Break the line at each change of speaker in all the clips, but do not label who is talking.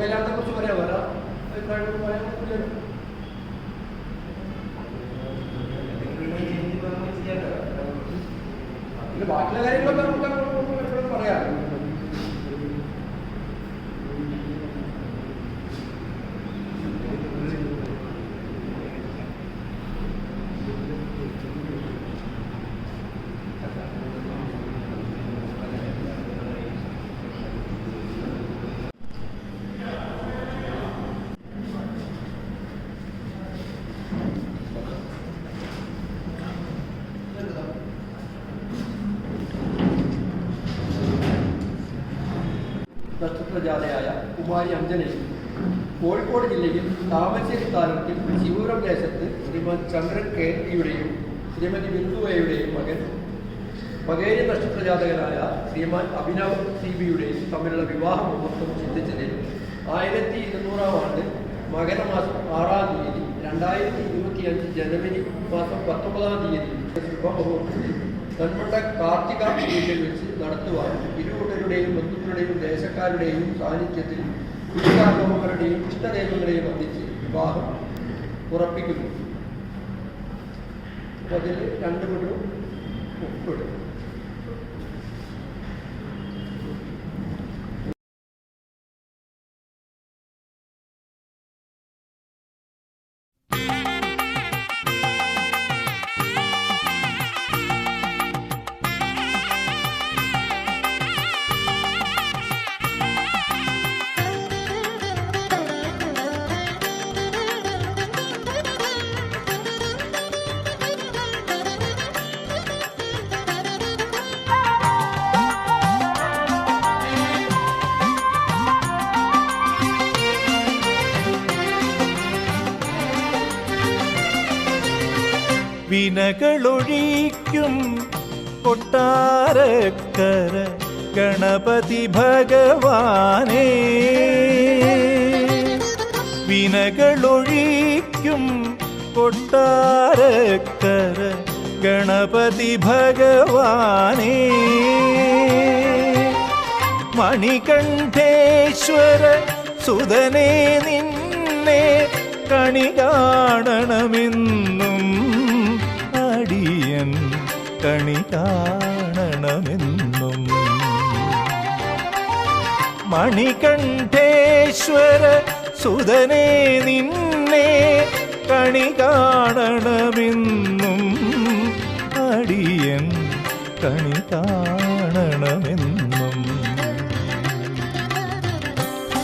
കല്യാണത്തെ കുറിച്ച് പറയാം, വേറെ അഭിപ്രായങ്ങൾ പറയാൻ പിന്നെ ബാക്കിയുള്ള കാര്യങ്ങളൊക്കെ നമുക്ക് പറയാം. നക്ഷത്രജാതയായ കുമാരി അഞ്ജനയും കോഴിക്കോട് ജില്ലയിൽ താമരശ്ശേരി താലൂക്കിൽ ശിവപുരം ദേശത്ത് ശ്രീമതി ചന്ദ്രൻ കെ.ടിയുടെയും ശ്രീമതി ബിന്ദുവയുടെയും മകൻ മകേരി നക്ഷത്രജാതകനായ ശ്രീമാൻ അഭിനവ് സി.ബിയുടെയും തമ്മിലുള്ള വിവാഹ മുഹൂർത്തം ചിന്തിച്ചതിൽ 1200 ആണ്ട് മകരമാസം 6-ാം തീയതി 2025 ജനുവരി മാസം 19-ാം തീയതി ശുഭമുഹൂർത്തത്തിൽ നെന്മണ്ട കാർത്തിക വീട്ടിൽ വെച്ച് നടത്തുവാൻ ഇരുകൂട്ടരുടെയും ബന്ധുക്കളുടെയും ദേശക്കാരുടെയും സാന്നിധ്യത്തിൽ കുടുംബാംഗങ്ങളുടെയും ഇഷ്ടദൈവങ്ങളെയും വന്ദിച്ച് വിവാഹം ഉറപ്പിക്കുന്നു. അതിൽ രണ്ടുപേരും ഒപ്പിടും.
വിനകളൊഴിക്കും കൊട്ടാരക്കര ഗണപതി ഭഗവാനേ, വിനകളൊഴിക്കും കൊട്ടാരക്കര ഗണപതി ഭഗവാനേ, മണികണ്ഠേശ്വര സുതനേ നിന്നെ കണി കാണണമെന്നും അടിയൻ കണി കാണണമെന്നും, മണികണ്ഠേശ്വര സുതനേ നിന്നെ കണി കാണണമെന്നും അടിയൻ കണി കാണണമെന്നും.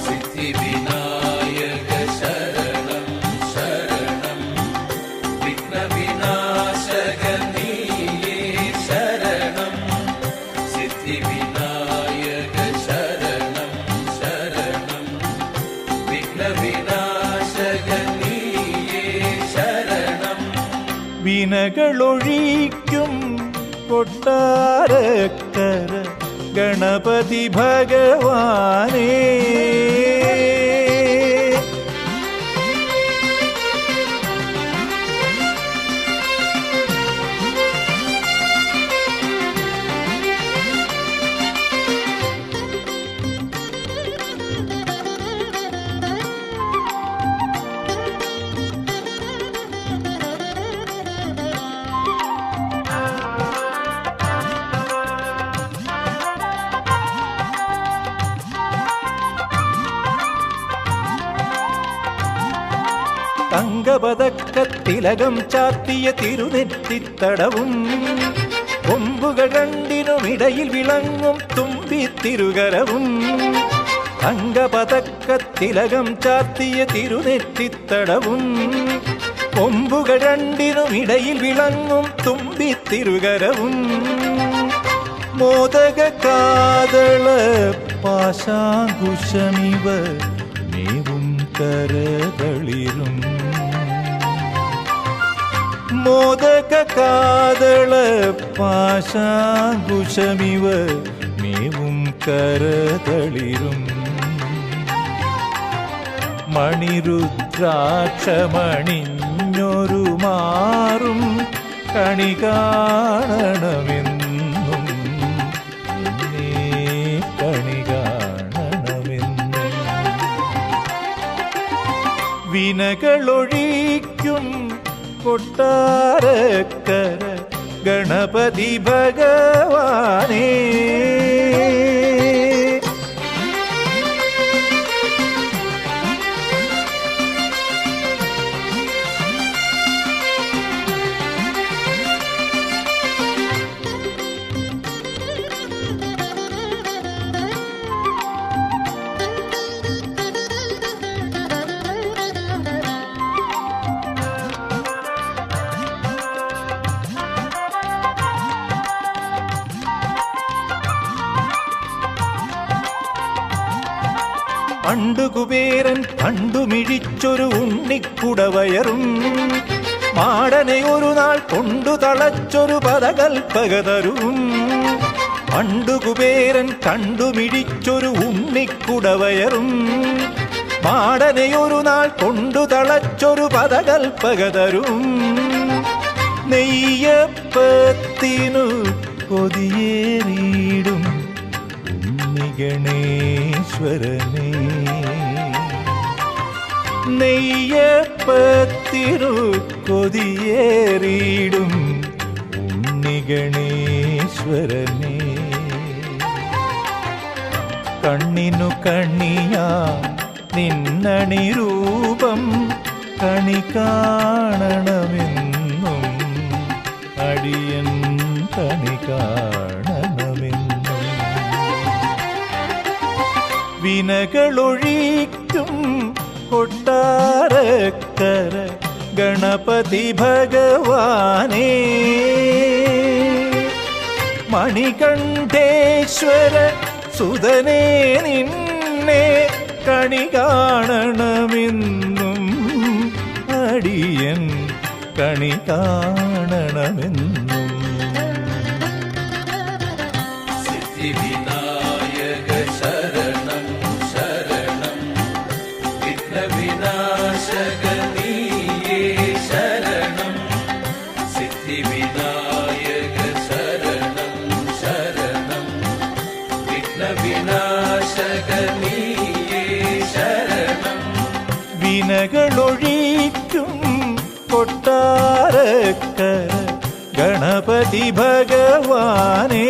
സിദ്ധിവിനായക ശരണം ശരണം, വിഘ്നവിനാശക നീയേ ശരണം, സിദ്ധിവിനായക ശരണം ശരണം, വിഘ്നവിനാശക നീയേ ശരണം.
വിനകളൊഴിക്കും കൊട്ടാരക്കര ഗണപതി ഭഗവാനേ, തങ്കപതക്കത്തിലകം ചാത്തിയ തിരുനെറ്റിത്തടവും കൊമ്പുകൾ രണ്ടിനുമിടയിൽ വിളങ്ങും തുമ്പിത്തിരുകരവും, തങ്കപതക്കത്തിലകം ചാത്തിയ തിരുനെറ്റിത്തടവും കൊമ്പുകൾ രണ്ടിനുമിടയിൽ വിളങ്ങും തുമ്പിത്തിരുകരവും, മോദക കാതള പാശാങ്കുശമിവ നീവും കരകളിലും, മോദക കാതള പാശാങ്കുശമിവ നീവും കരതളിരും, മണിരുദ്രാക്ഷമണിഞ്ഞൊരു മാറും കണി കാണണമെന്നും കണി കാണ വിനകളൊഴിക്കും കൊട്ടാരക്കര ഗണപതി ഭഗവാനേ. പണ്ടു കുബേരൻ കണ്ടുമിഴിച്ചൊരു ഉണ്ണിക്കുടവയറും മാടനെ ഒരു നാൾ കൊണ്ടു തളച്ചൊരു പദകൽപ്പകതരും. പണ്ടു കുബേരൻ കണ്ടുമിഴിച്ചൊരു ഉണ്ണിക്കുടവയറും മാടനെ ഒരു നാൾ കൊണ്ടു തളച്ചൊരു പദകൽപ്പകതരും. നെയ്യപ്പത്തിനു കൊതിയേറിയിടും ഗണേശ്വരനേ. നെയ്യപ്പത്തിരു കൊതിയേറിയിടും ഉണ്ണി ഗണേശ്വരനേ. കണ്ണിനു കണ്ണിയാ നിന്നണി രൂപം കണി കാണണമെന്നും അടിയൻ കണി കാണണമെന്നും. വിനകളൊഴിക്കും കൊട്ടാരക്കര ഗണപതി ഭഗവാനേ. മണികണ്ഠേശ്വര സുതനേ നിന്നെ കണി കാണണമെന്നും അടിയൻ കണി കാണണമെന്നും.
സിദ്ധിവിനായക ശരണം ശരണം വിഘ്നവിനാശക നീയേ ശരണം. സിദ്ധിവിനായക ശരണം ശരണം വിഘ്നവിനാശക നീയേ ശരണം.
വിനകളൊഴിക്കും കൊട്ടാരക്കര ഗണപതി ഭഗവാനേ.